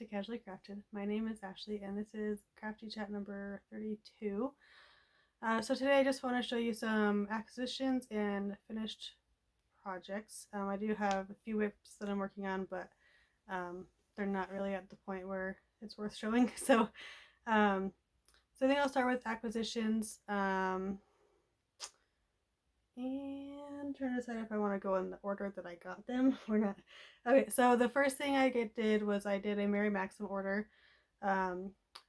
to Casually Crafted. My name is Ashley and this is Crafty Chat number 32. So today I just want to show you some acquisitions and finished projects. I do have a few whips that I'm working on, but they're not really at the point where it's worth showing. So I think I'll start with acquisitions. And trying to decide if I want to go in the order that I got them or not. Okay, so the first thing I did was I did a Mary Maxim order.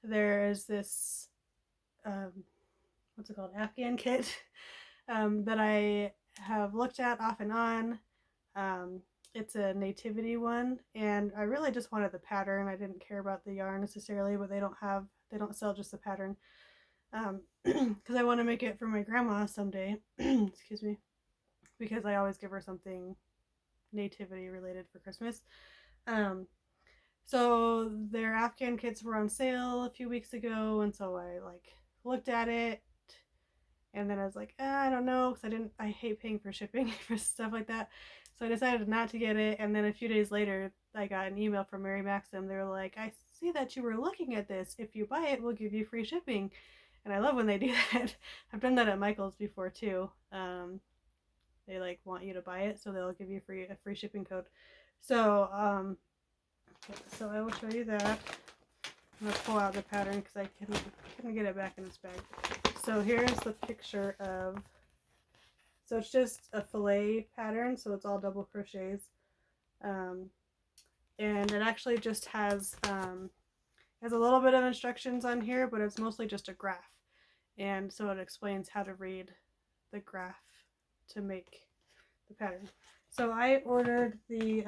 There is this, what's it called, Afghan kit that I have looked at off and on. It's a nativity one, and I really just wanted the pattern. I didn't care about the yarn necessarily, but they don't sell just the pattern. Because I want to make it for my grandma someday. Excuse me. Because I always give her something nativity related for Christmas. So their Afghan kits were on sale a few weeks ago, and so I looked at it, and then I was like, I don't know, because I hate paying for shipping for stuff like that. So I decided not to get it, and then a few days later, I got an email from Mary Maxim. They were like, I see that you were looking at this. If you buy it, we'll give you free shipping. And I love when they do that. I've done that at Michael's before too. They want you to buy it, so they'll give you a free shipping code. So so I will show you that. I'm gonna pull out the pattern because I couldn't get it back in its bag. So here's the picture of. So it's just a fillet pattern, so it's all double crochets, and it actually just has a little bit of instructions on here, but it's mostly just a graph. And so it explains how to read the graph to make the pattern. So I ordered the,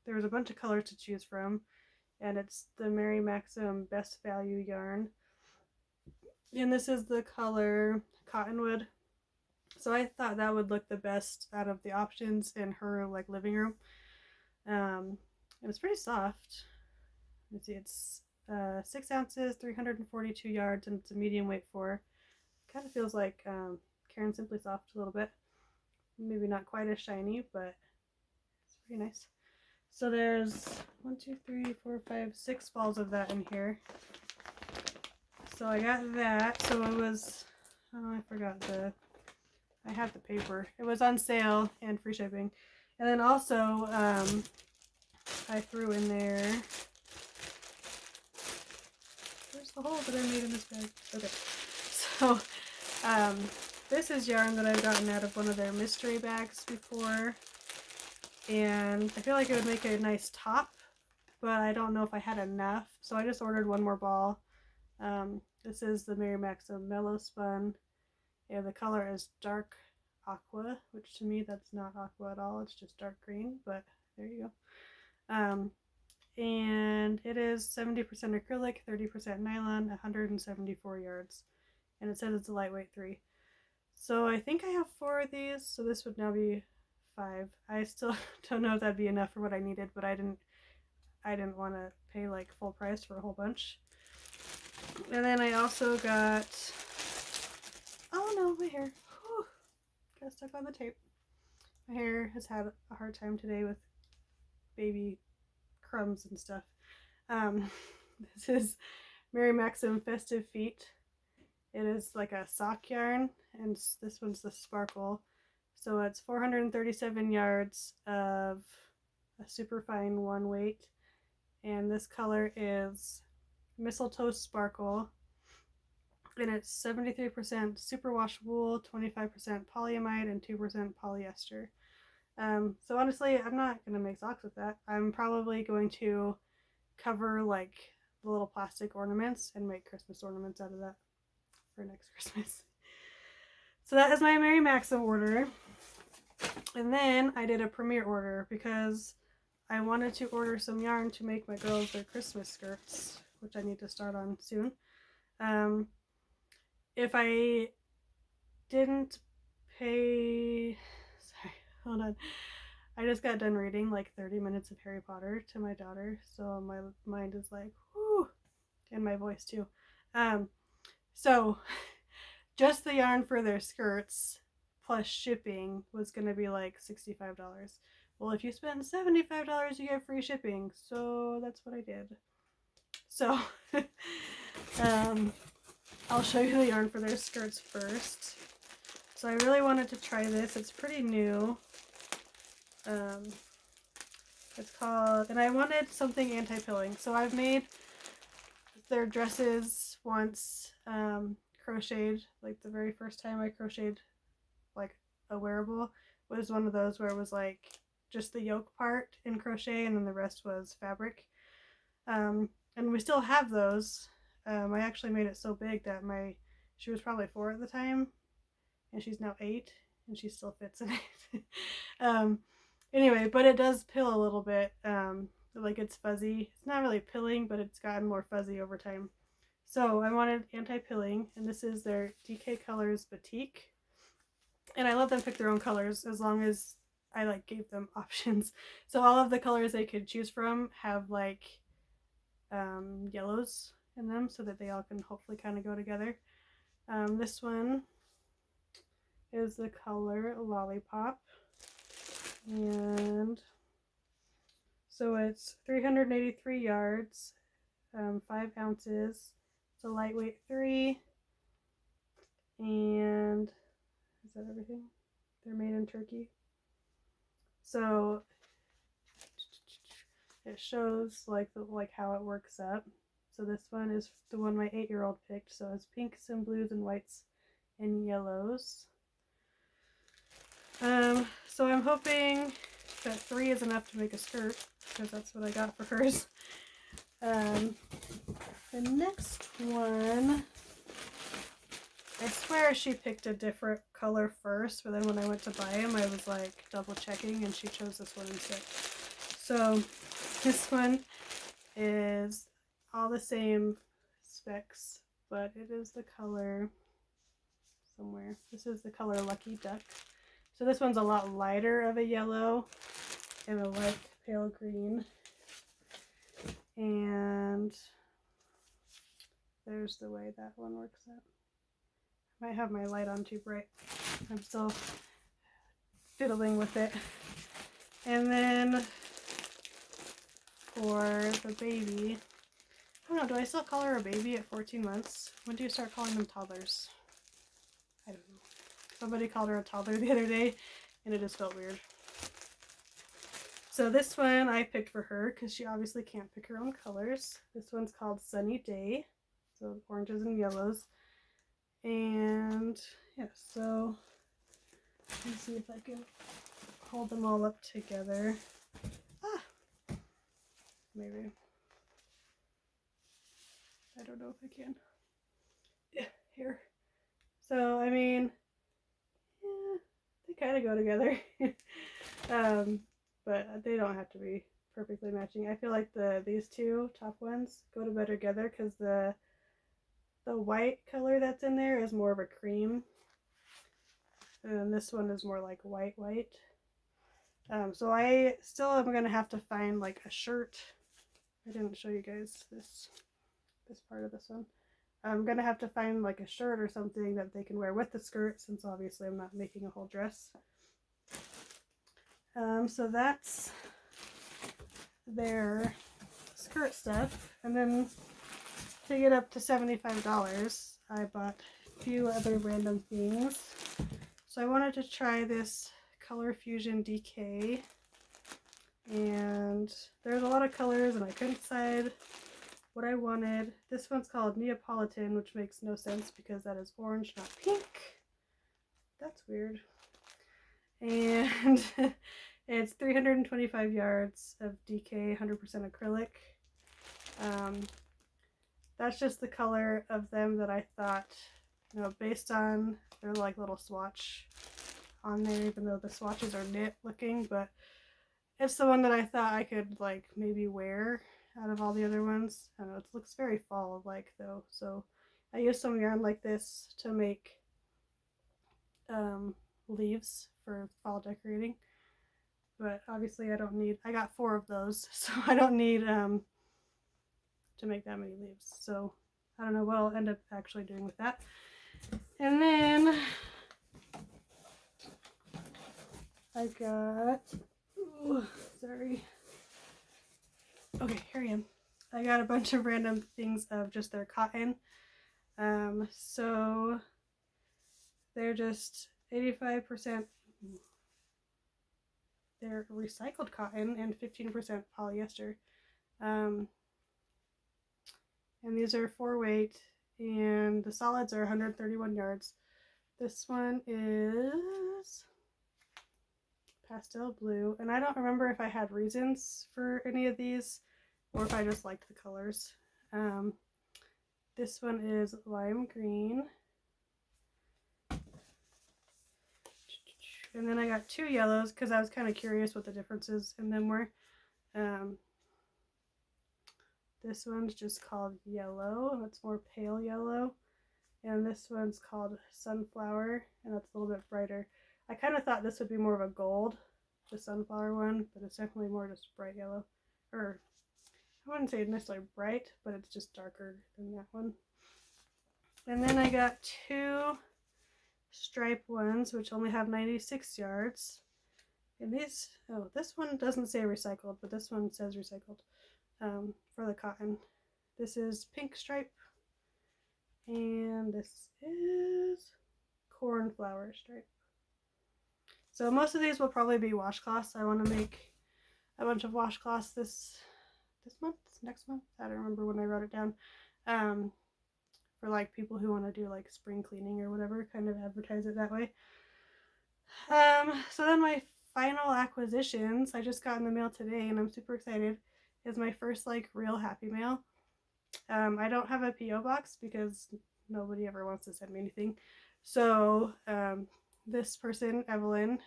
there was a bunch of colors to choose from, and it's the Mary Maxim Best Value yarn. And this is the color Cottonwood. So I thought that would look the best out of the options in her living room. And it's pretty soft. Let's see, it's 6 ounces, 342 yards, and it's a medium weight 4. Kind of feels like Caron Simply Soft a little bit. Maybe not quite as shiny, but it's pretty nice. So there's 1, 2, 3, 4, 5, 6 balls of that in here. So I got that. So it was, I forgot I have the paper. It was on sale and free shipping. And then also, I threw in there, where's the hole that I made in this bag? Okay, so this is yarn that I've gotten out of one of their mystery bags before, and I feel like it would make a nice top, but I don't know if I had enough, so I just ordered one more ball. This is the Mary Maxim Mellow Spun, and the color is dark aqua, which to me that's not aqua at all, it's just dark green, but there you go. And it is 70% acrylic, 30% nylon, 174 yards, and it says it's a lightweight 3. So I think I have 4 of these, so this would now be 5. I still don't know if that'd be enough for what I needed, but I didn't want to pay full price for a whole bunch. And then I also got, oh no, my hair. Whew. Got stuck on the tape. My hair has had a hard time today with baby crumbs and stuff. This is Mary Maxim Festive Feet. It is like a sock yarn, and this one's the sparkle. So it's 437 yards of a super fine 1 weight, and this color is Mistletoe Sparkle, and it's 73% superwash wool, 25% polyamide, and 2% polyester. So honestly, I'm not going to make socks with that. I'm probably going to cover the little plastic ornaments and make Christmas ornaments out of that for next Christmas. So that is my Mary Maxim order. And then I did a Premier order because I wanted to order some yarn to make my girls their Christmas skirts, which I need to start on soon. If I didn't pay, sorry, hold on. I just got done reading 30 minutes of Harry Potter to my daughter, so my mind is whoo, and my voice too. So just the yarn for their skirts plus shipping was going to be $65. well, if you spend $75, you get free shipping. So that's what I did. So I'll show you the yarn for their skirts first. So I really wanted to try this. It's pretty new. It's called, and I wanted something anti-pilling. So I've made their dresses once, crocheted. Like the very first time I crocheted like a wearable was one of those where it was like just the yoke part in crochet and then the rest was fabric. And we still have those. I actually made it so big that she was probably 4 at the time, and she's now 8, and she still fits in it. Anyway, but it does pill a little bit. Like it's fuzzy. It's not really pilling, but it's gotten more fuzzy over time. So I wanted anti-pilling, and this is their DK Colors Batik. And I let them pick their own colors as long as I like gave them options. So all of the colors they could choose from have like yellows in them so that they all can hopefully kind of go together. This one is the color Lollipop, and so it's 383 yards, 5 ounces. It's a lightweight 3, and is that everything? They're made in Turkey. So it shows like how it works up. So this one is the one my 8-year-old picked. So it's pinks and blues and whites and yellows. So I'm hoping that 3 is enough to make a skirt, because that's what I got for hers. The next one, I swear she picked a different color first, but then when I went to buy him, I was like double checking, and she chose this one instead. So this one is all the same specs, but it is the color somewhere. This is the color Lucky Duck. So this one's a lot lighter of a yellow and a light pale green. And there's the way that one works out. I might have my light on too bright. I'm still fiddling with it. And then for the baby, I don't know, do I still call her a baby at 14 months? When do you start calling them toddlers? I don't know. Somebody called her a toddler the other day, and it just felt weird. So this one I picked for her because she obviously can't pick her own colors. This one's called Sunny Day. So oranges and yellows. And yeah, so let me see if I can hold them all up together. Maybe. I don't know if I can. Yeah, here. So, I mean, yeah, they kind of go together. But they don't have to be perfectly matching. I feel like these two top ones go to better together because the white color that's in there is more of a cream, and this one is more like white. So I still am gonna have to find like a shirt. I didn't show you guys this part of this one. I'm gonna have to find like a shirt or something that they can wear with the skirt, since obviously I'm not making a whole dress. So that's their skirt stuff. And then to get up to $75, I bought a few other random things. So I wanted to try this Color Fusion DK. And there's a lot of colors, and I couldn't decide what I wanted. This one's called Neapolitan, which makes no sense because that is orange, not pink. That's weird. And it's 325 yards of DK, 100% acrylic. That's just the color of them that I thought, you know, based on their like little swatch on there, even though the swatches are knit looking, but it's the one that I thought I could like maybe wear out of all the other ones. I don't know, it looks very fall-like though, so I used some yarn like this to make leaves for fall decorating, but obviously I got 4 of those, so I don't need to make that many leaves, so I don't know what I'll end up actually doing with that. And then I got Oh, sorry. Okay, here I am. I got a bunch of random things of just their cotton. So they're just 85%, they're recycled cotton and 15% polyester. And these are 4-weight, and the solids are 131 yards. This one is pastel blue, and I don't remember if I had reasons for any of these or if I just liked the colors. This one is lime green. And then I got 2 yellows because I was kind of curious what the differences in them were. This one's just called yellow, and it's more pale yellow. And this one's called sunflower, and it's a little bit brighter. I kind of thought this would be more of a gold, the sunflower one, but it's definitely more just bright yellow. Or, I wouldn't say necessarily bright, but it's just darker than that one. And then I got 2 stripe ones, which only have 96 yards. And these, oh, this one doesn't say recycled, but this one says recycled for the cotton. This is pink stripe, and this is cornflower stripe. So most of these will probably be washcloths. I want to make a bunch of washcloths this month, next month. I don't remember when I wrote it down. For like people who want to do like spring cleaning or whatever, kind of advertise it that way. So then my final acquisitions I just got in the mail today, and I'm super excited, is my first like real Happy Mail. I don't have a P.O. box because nobody ever wants to send me anything. So this person, Evelyn,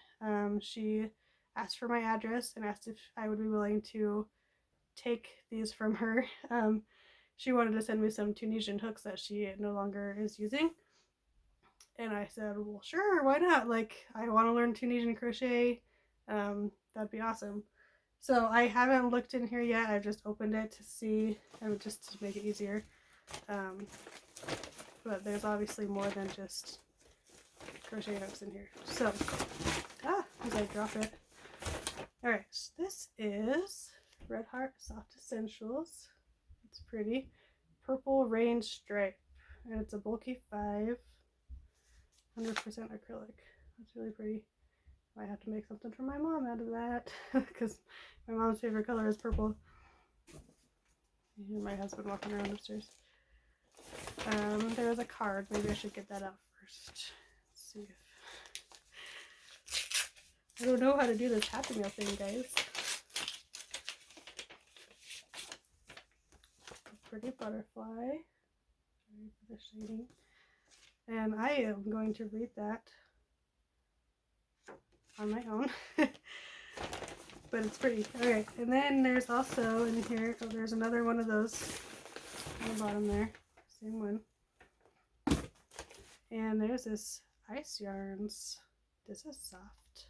she asked for my address and asked if I would be willing to take these from her. She wanted to send me some Tunisian hooks that she no longer is using. And I said, well, sure, why not? Like, I want to learn Tunisian crochet. That'd be awesome. So I haven't looked in here yet. I've just opened it to see, and just to make it easier. But there's obviously more than just crochet hooks in here. So, as I drop it. Alright, so this is Red Heart Soft Essentials. It's pretty. Purple Rain Stripe. And it's a bulky 5. 100% acrylic. That's really pretty. I have to make something for my mom out of that because my mom's favorite color is purple. And my husband walking around upstairs. There was a card. Maybe I should get that out first. Let's see if... I don't know how to do this Happy Meal thing, guys. A pretty butterfly. Sorry for the shading. And I am going to read that on my own. But it's pretty. Alright, and then there's also in here, oh, there's another one of those on the bottom there. Same one. And there's this ice yarns. This is soft.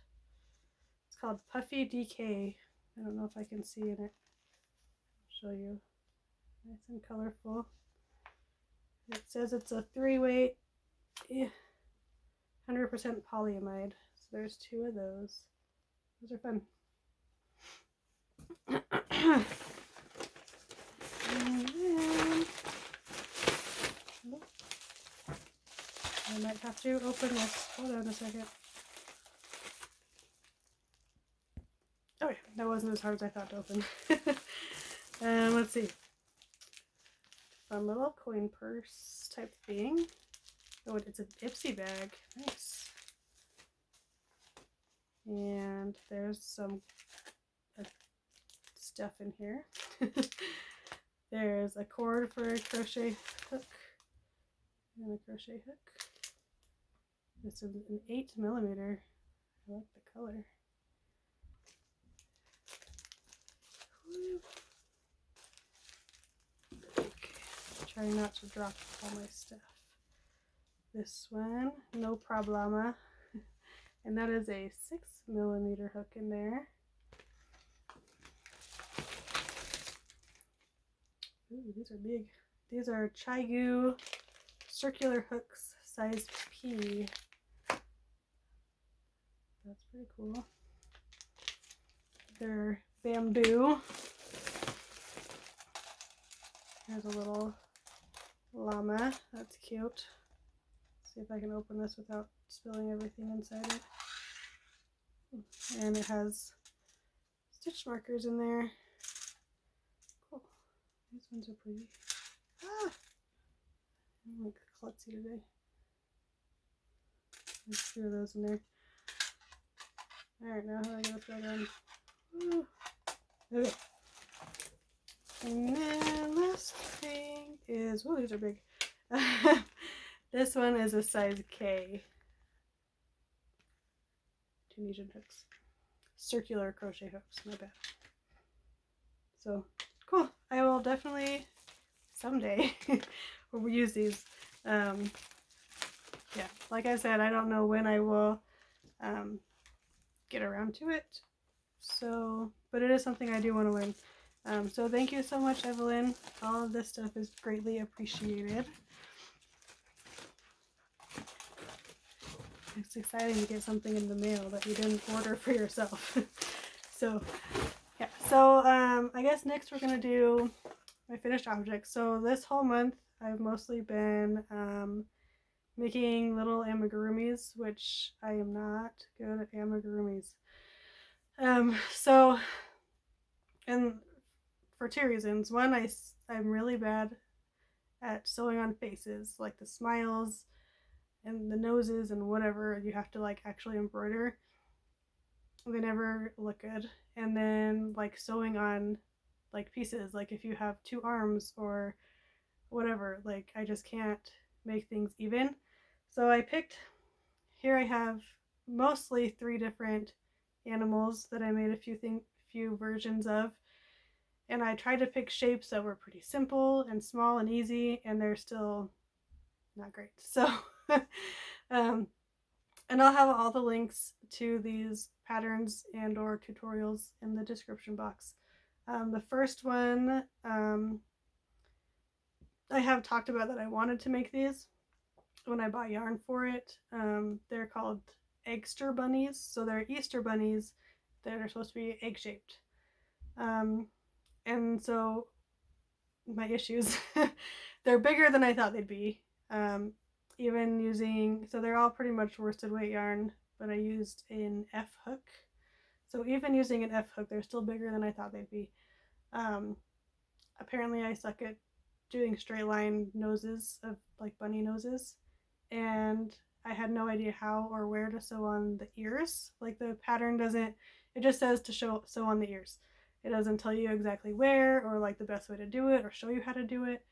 It's called Puffy DK. I don't know if I can see in it. I'll show you. Nice and colorful. It says it's a 3-weight, 100% polyamide. So there's 2 of those. Those are fun. And then I might have to open this. Hold on a second. Oh yeah, that wasn't as hard as I thought to open. Let's see. Fun little coin purse type thing. Oh, it's an Ipsy bag. Nice. And there's some stuff in here. There's a cord for a crochet hook and a crochet hook. This is an 8mm. I like the color. Okay, try not to drop all my stuff. This one, no problema. And that is a 6mm hook in there. Ooh, these are big. These are Chigu circular hooks, size P. That's pretty cool. They're bamboo. Here's a little llama. That's cute. See if I can open this without spilling everything inside it. And it has stitch markers in there. Cool. These ones are pretty. Ah! I'm like klutzy today. There's 2 of those in there. Alright, now how do I get this back on? Woo. Okay. And then last thing is, whoa, these are big. This one is a size K. Tunisian hooks. Circular crochet hooks, my bad. So, cool. I will definitely someday use these. Yeah, like I said, I don't know when I will get around to it. So, but it is something I do want to learn. So thank you so much, Evelyn. All of this stuff is greatly appreciated. It's exciting to get something in the mail that you didn't order for yourself. So, yeah. So, I guess next we're going to do my finished objects. So this whole month, I've mostly been making little amigurumis, which I am not good at amigurumis. So, and for 2 reasons. One, I'm really bad at sewing on faces, like the smiles and the noses and whatever you have to like actually embroider. They never look good. And then like sewing on like pieces, like if you have 2 arms or whatever, like I just can't make things even. So I picked, here I have mostly 3 different animals that I made a few versions of. And I tried to pick shapes that were pretty simple and small and easy, and they're still not great. So, and I'll have all the links to these patterns and or tutorials in the description box. The first one, I have talked about that I wanted to make these when I bought yarn for it. They're called Eggster Bunnies. So they're Easter bunnies that are supposed to be egg-shaped. And so my issues, they're bigger than I thought they'd be. Even using, so they're all pretty much worsted weight yarn, but I used an F hook. So even using an F hook, they're still bigger than I thought they'd be. Apparently I suck at doing straight line noses of like bunny noses, and I had no idea how or where to sew on the ears. Like the pattern doesn't, it just says to sew on the ears. It doesn't tell you exactly where or like the best way to do it or show you how to do it.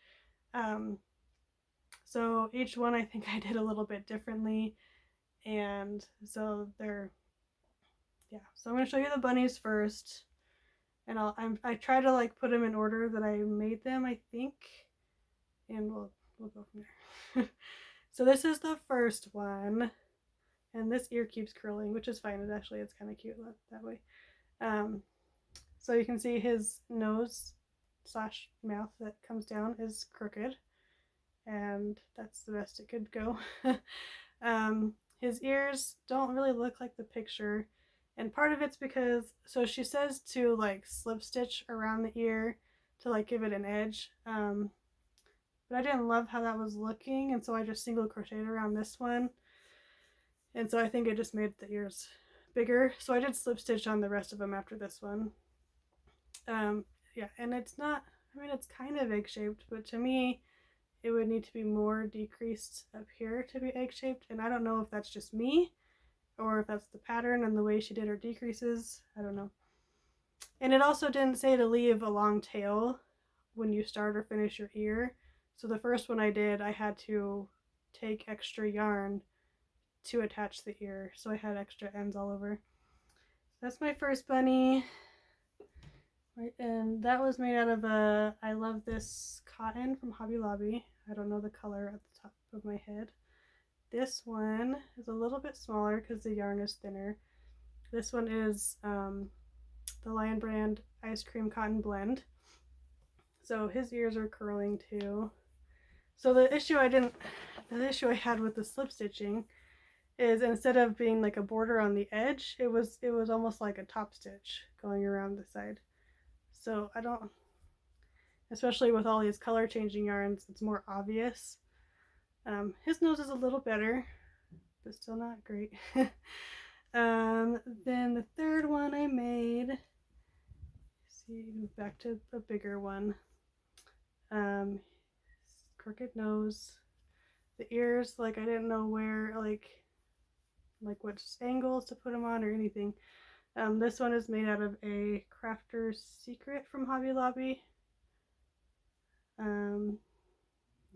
So each one I think I did a little bit differently, and so they're, yeah. So I'm going to show you the bunnies first, and I try to like put them in order that I made them, I think, and we'll go from there. So this is the first one, and this ear keeps curling, which is fine. It's kind of cute that way. So you can see his nose / mouth that comes down is crooked, and that's the best it could go. His ears don't really look like the picture, and part of it's because, so she says to like slip stitch around the ear to like give it an edge, but I didn't love how that was looking, and so I just single crocheted around this one, and so I think it just made the ears bigger. So I did slip stitch on the rest of them after this one. Yeah, and it's not, I mean, it's kind of egg-shaped, but to me, it would need to be more decreased up here to be egg-shaped, and I don't know if that's just me, or if that's the pattern and the way she did her decreases. I don't know. And it also didn't say to leave a long tail when you start or finish your ear. So the first one I did, I had to take extra yarn to attach the ear, so I had extra ends all over. That's my first bunny. Right, and that was made out of I love this cotton from Hobby Lobby. I don't know the color at the top of my head. This one is a little bit smaller because the yarn is thinner. This one is the Lion Brand Ice Cream Cotton Blend. So his ears are curling too. So the issue I had with the slip stitching is instead of being like a border on the edge, it was almost like a top stitch going around the side. So I don't, especially with all these color changing yarns, it's more obvious. His nose is a little better, but still not great. Then the third one I made, see, move back to a bigger one. Crooked nose. The ears, like I didn't know where, like what angles to put them on or anything. This one is made out of a Crafter's Secret from Hobby Lobby.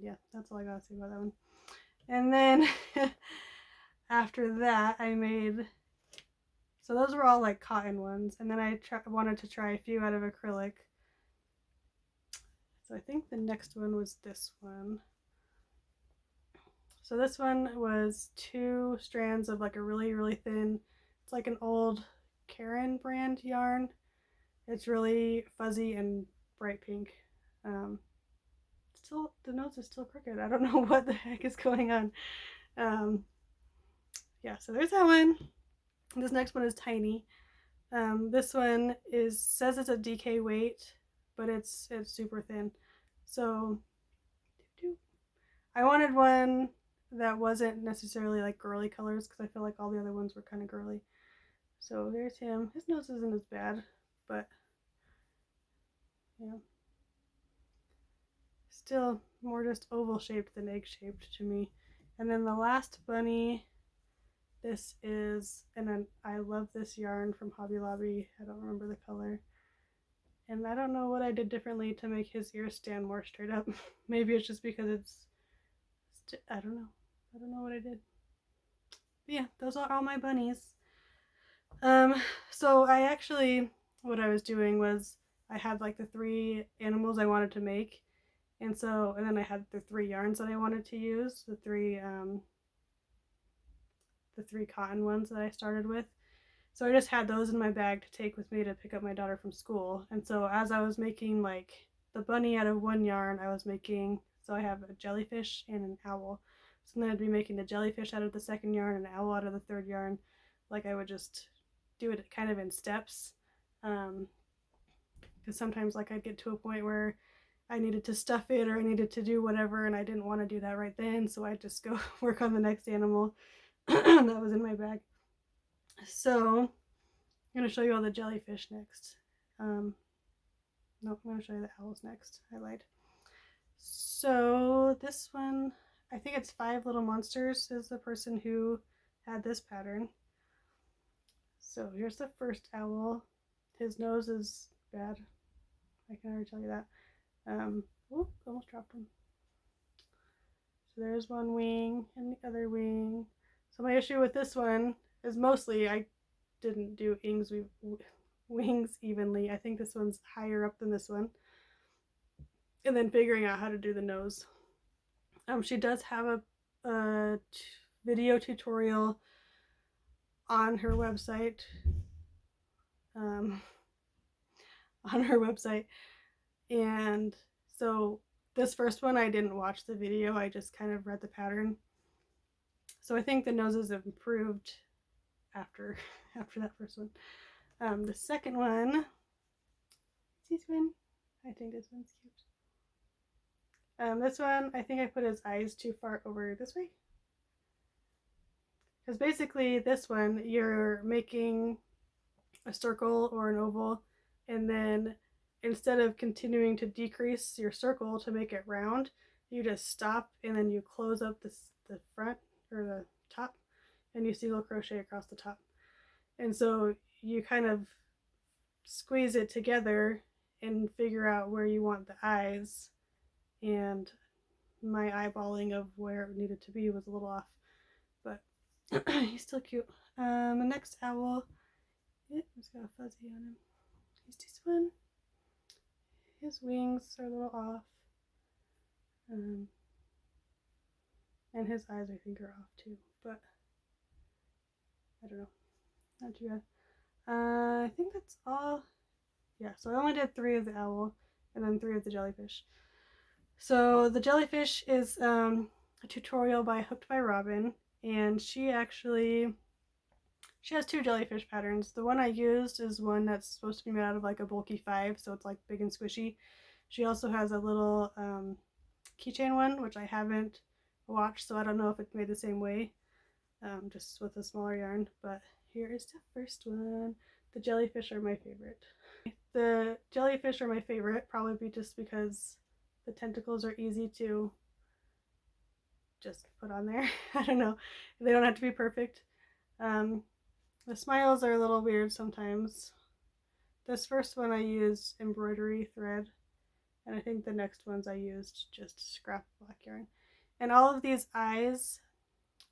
Yeah, that's all I gotta say about that one. And then after that, I made, so those were all like cotton ones, and then I wanted to try a few out of acrylic. So I think the next one was this one. So this one was 2 strands of like a really, really thin, it's like an old Karen brand yarn. It's really fuzzy and bright pink. Still, the nose is still crooked. I don't know what the heck is going on. Yeah, so there's that one. This next one is tiny. This one says it's a DK weight, but it's super thin. So I wanted one that wasn't necessarily like girly colors because I feel like all the other ones were kind of girly. So there's him. His nose isn't as bad, but yeah, still more just oval shaped than egg shaped to me. And then the last bunny, this is, and I love this yarn from Hobby Lobby. I don't remember the color. And I don't know what I did differently to make his ears stand more straight up. Maybe it's just because it's, I don't know. I don't know what I did. But yeah, those are all my bunnies. So I actually, what I was doing was I had like the 3 animals I wanted to make. And then I had the 3 yarns that I wanted to use, the three cotton ones that I started with. So I just had those in my bag to take with me to pick up my daughter from school. And so as I was making like the bunny out of one yarn, I was making, so I have a jellyfish and an owl. So then I'd be making the jellyfish out of the second yarn and an owl out of the third yarn. Like I would just do it kind of in steps. Because sometimes like I'd get to a point where I needed to stuff it or I needed to do whatever and I didn't want to do that right then. So I'd just go work on the next animal that was in my bag. So I'm going to show you all the jellyfish next. No, I'm going to show you the owls next. I lied. So this one, I think it's 5 Little Monsters is the person who had this pattern. So here's the first owl. His nose is bad. I can already tell you that. Almost dropped him. So there's one wing and the other wing. So my issue with this one is mostly I didn't do wings evenly. I think this one's higher up than this one. And then figuring out how to do the nose. She does have a video tutorial on her website. And so this first one I didn't watch the video, I just kind of read the pattern. So I think the noses have improved after that first one. The second one, this one, I think this one's cute. This one, I think I put his eyes too far over this way. Because basically this one, you're making a circle or an oval, and then instead of continuing to decrease your circle to make it round, you just stop and then you close up the front or the top and you single crochet across the top. And so you kind of squeeze it together and figure out where you want the eyes, and my eyeballing of where it needed to be was a little off, but he's still cute. The next owl, he's got a fuzzy on him. He's this one. His wings are a little off, and his eyes I think are off too, but I don't know, not too bad. I think that's all. Yeah, so I only did 3 of the owl and then 3 of the jellyfish. So the jellyfish is a tutorial by Hooked by Robin, and she has two jellyfish patterns. The one I used is one that's supposed to be made out of like a bulky 5, so it's like big and squishy. She also has a little keychain one, which I haven't watched, so I don't know if it's made the same way, just with a smaller yarn. But here is the first one. The jellyfish are my favorite. The jellyfish are my favorite, probably just because the tentacles are easy to just put on there. I don't know. They don't have to be perfect. The smiles are a little weird sometimes. This first one I used embroidery thread, and I think the next ones I used just scrap black yarn. And all of these eyes,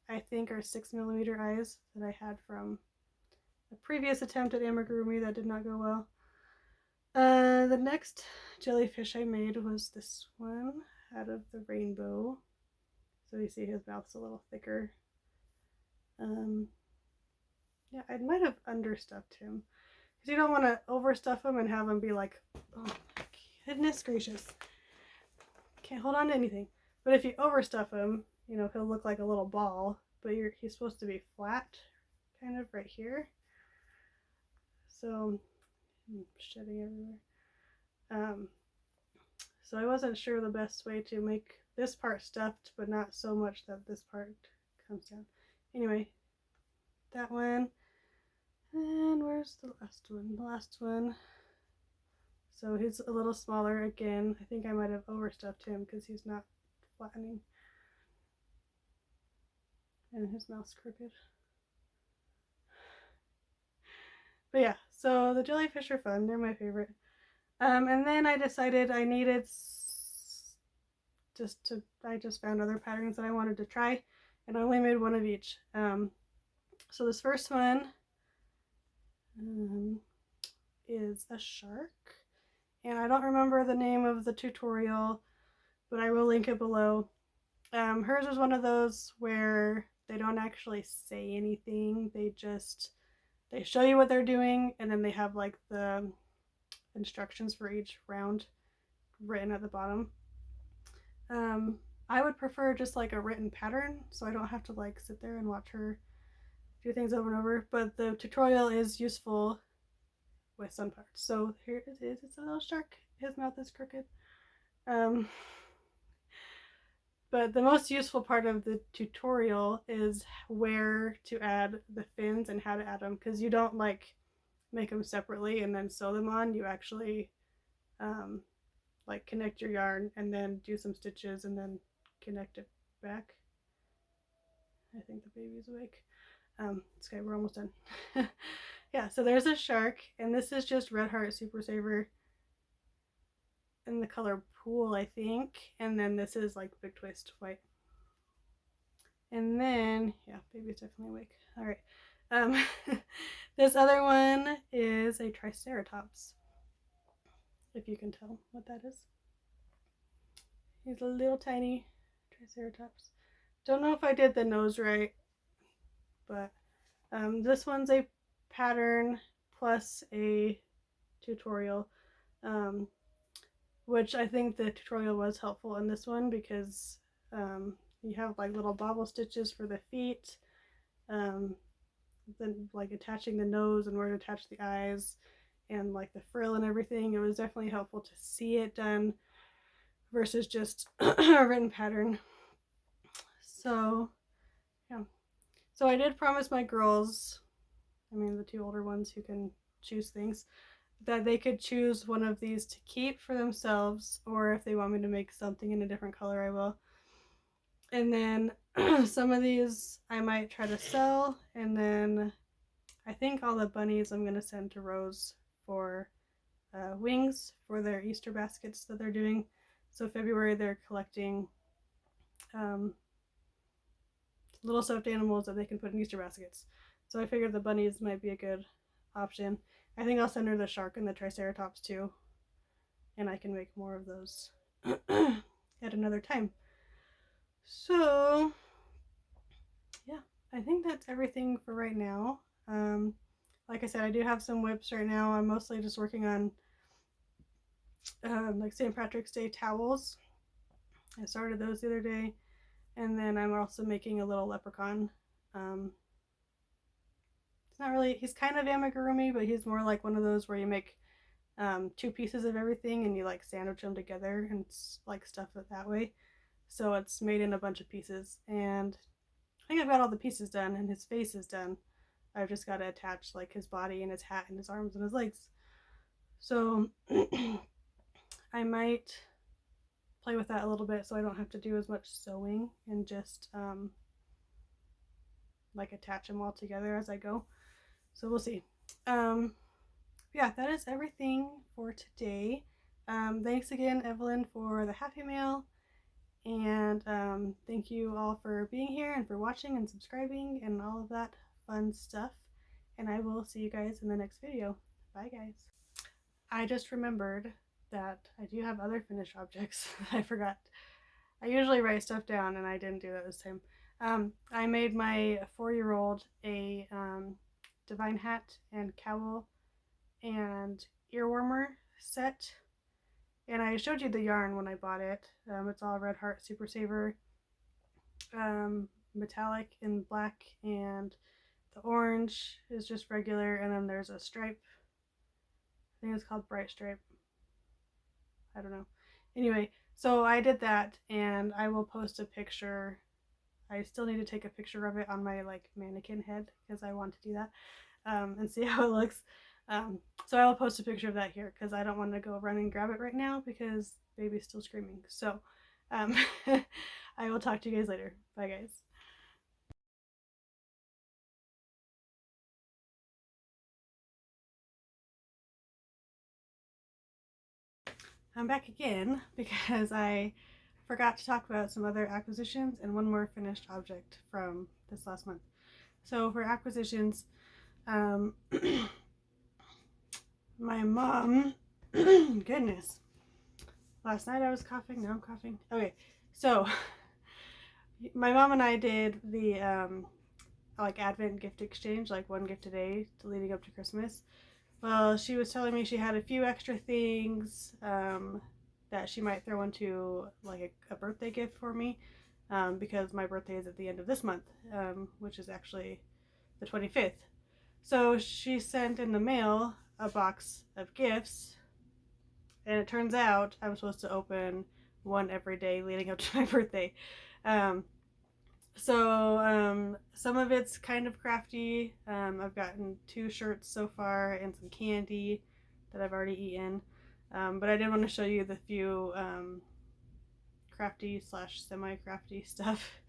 I think, are 6mm eyes that I had from a previous attempt at amigurumi that did not go well. The next jellyfish I made was this one out of the rainbow. So you see his mouth's a little thicker. Yeah, I might have understuffed him, because you don't want to overstuff him and have him be like, oh my goodness gracious, can't hold on to anything. But if you overstuff him, you know, he'll look like a little ball, but he's supposed to be flat, kind of right here. So I'm shedding everywhere. So I wasn't sure the best way to make this part stuffed, but not so much that this part comes down. Anyway, that one. And where's the last one? The last one. So he's a little smaller again. I think I might have overstuffed him because he's not flattening. And his mouth's crooked. But yeah, so the jellyfish are fun. They're my favorite. And then I decided I needed I just found other patterns that I wanted to try, and I only made one of each. So this first one is a shark, and I don't remember the name of the tutorial, but I will link it below. Hers was one of those where they don't actually say anything. They show you what they're doing, and then they have like the instructions for each round written at the bottom. I would prefer just like a written pattern, so I don't have to like sit there and watch her do things over and over, but the tutorial is useful with some parts. So here it is. It's a little shark. His mouth is crooked. But the most useful part of the tutorial is where to add the fins and how to add them, because you don't like make them separately and then sew them on. You actually like connect your yarn and then do some stitches and then connect it back. I think the baby's awake. Okay, we're almost done. Yeah, so there's a shark, and this is just Red Heart Super Saver in the color Pool, I think. And then this is like Big Twist White. And then, yeah, baby's definitely awake. All right. This other one is a Triceratops, if you can tell what that is. He's a little tiny Triceratops. Don't know if I did the nose right, but this one's a pattern plus a tutorial, which I think the tutorial was helpful in this one, because you have like little bobble stitches for the feet, then like attaching the nose and where to attach the eyes, and like the frill and everything. It was definitely helpful to see it done versus just a written pattern. So yeah, so I did promise my girls, I mean the two older ones who can choose things, that they could choose one of these to keep for themselves, or if they want me to make something in a different color, I will. And then some of these I might try to sell, and then I think all the bunnies I'm going to send to Rose for wings for their Easter baskets that they're doing. So February they're collecting little stuffed animals that they can put in Easter baskets. So I figured the bunnies might be a good option. I think I'll send her the shark and the Triceratops too, and I can make more of those at another time. So yeah, I think that's everything for right now. Like I said, I do have some whips right now. I'm mostly just working on like St. Patrick's Day towels. I started those the other day, And then I'm also making a little leprechaun. It's not really, he's kind of amigurumi, but he's more like one of those where you make two pieces of everything and you like sandwich them together and like stuff it that way. So it's made in a bunch of pieces, and I think I've got all the pieces done and his face is done. I've just got to attach like his body and his hat and his arms and his legs. So I might play with that a little bit so I don't have to do as much sewing and just like attach them all together as I go. So we'll see. Yeah, that is everything for today. Thanks again, Evelyn, for the Happy Mail. And thank you all for being here and for watching and subscribing and all of that fun stuff. And I will see you guys in the next video. Bye, guys. I just remembered that I do have other finished objects that I forgot. I usually write stuff down and I didn't do that this time. I made my 4-year-old a divine hat and cowl and ear warmer set. And I showed you the yarn when I bought it. It's all Red Heart Super Saver metallic in black, and the orange is just regular, and then there's a stripe. I think it's called Bright Stripe. I don't know. Anyway, so I did that, and I will post a picture. I still need to take a picture of it on my like mannequin head because I want to do that and see how it looks. So I will post a picture of that here because I don't want to go run and grab it right now because baby's still screaming. So I will talk to you guys later. Bye, guys. I'm back again because I forgot to talk about some other acquisitions and one more finished object from this last month. So for acquisitions, my mom, goodness, last night I was coughing, now I'm coughing. Okay, so my mom and I did the like Advent gift exchange, like one gift a day leading up to Christmas. Well, she was telling me she had a few extra things that she might throw into like a birthday gift for me because my birthday is at the end of this month, which is actually the 25th. So she sent in the mail a box of gifts, and it turns out I'm supposed to open one every day leading up to my birthday. So some of it's kind of crafty. I've gotten 2 shirts so far and some candy that I've already eaten. But I did want to show you the few crafty / semi-crafty stuff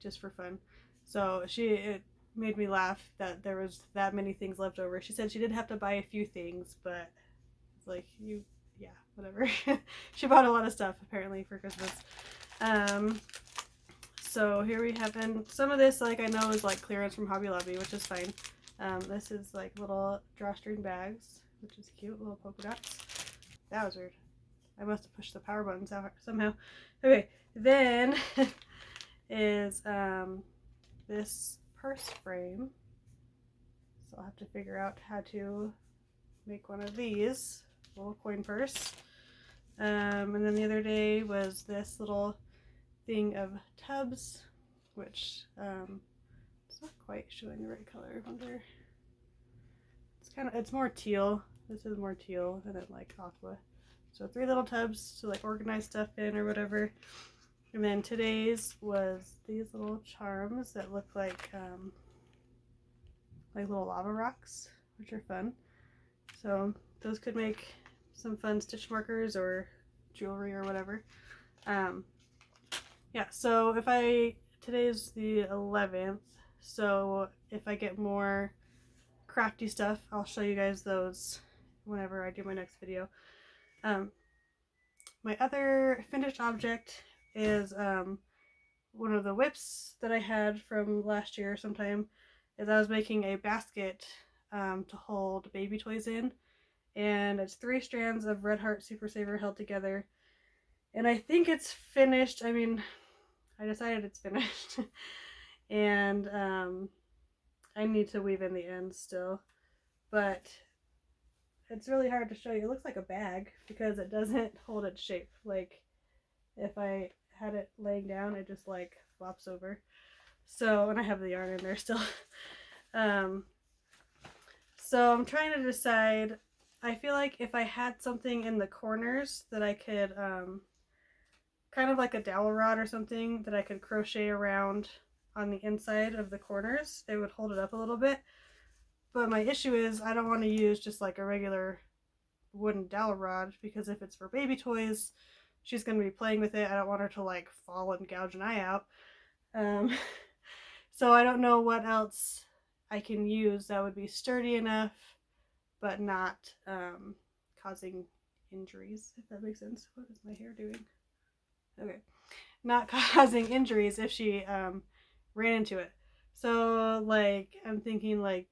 just for fun. So it made me laugh that there was that many things left over. She said she did have to buy a few things, but it's like, yeah, whatever. She bought a lot of stuff apparently for Christmas. So here we have, and some of this like I know is like clearance from Hobby Lobby, which is fine. This is like little drawstring bags, which is cute, little polka dots. That was weird. I must have pushed the power buttons out somehow. Okay, then is this purse frame. So I'll have to figure out how to make one of these, little coin purse. And then the other day was this little thing of tubs, which it's not quite showing the right color. I wonder. It's more teal. This is more teal and then like aqua. So 3 little tubs to like organize stuff in or whatever. And then today's was these little charms that look like little lava rocks, which are fun. So those could make some fun stitch markers or jewelry or whatever. Yeah, so today's the 11th, so if I get more crafty stuff, I'll show you guys those whenever I do my next video. My other finished object is one of the whips that I had from last year sometime. Is I was making a basket to hold baby toys in, and it's 3 strands of Red Heart Super Saver held together, and I think it's finished. I mean, I decided it's finished and I need to weave in the ends still, but it's really hard to show you. It looks like a bag because it doesn't hold its shape. Like if I had it laying down, it just like flops over. So, and I have the yarn in there still. So I'm trying to decide. I feel like if I had something in the corners that I could, kind of like a dowel rod or something that I could crochet around on the inside of the corners, it would hold it up a little bit. But my issue is I don't want to use just like a regular wooden dowel rod, because if it's for baby toys, she's going to be playing with it. I don't want her to like fall and gouge an eye out. So I don't know what else I can use that would be sturdy enough but not causing injuries, if that makes sense. What is my hair doing? Okay. Not causing injuries if she ran into it. So like I'm thinking like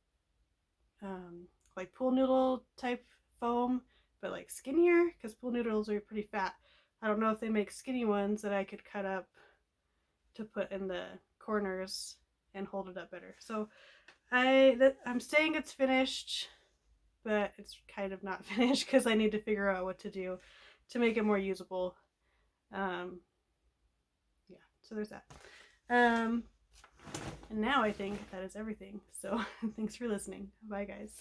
pool noodle type foam, but like skinnier, because pool noodles are pretty fat. I don't know if they make skinny ones that I could cut up to put in the corners and hold it up better. So I'm saying it's finished, but it's kind of not finished because I need to figure out what to do to make it more usable. Yeah, so there's that. And now I think that is everything. So thanks for listening. Bye, guys.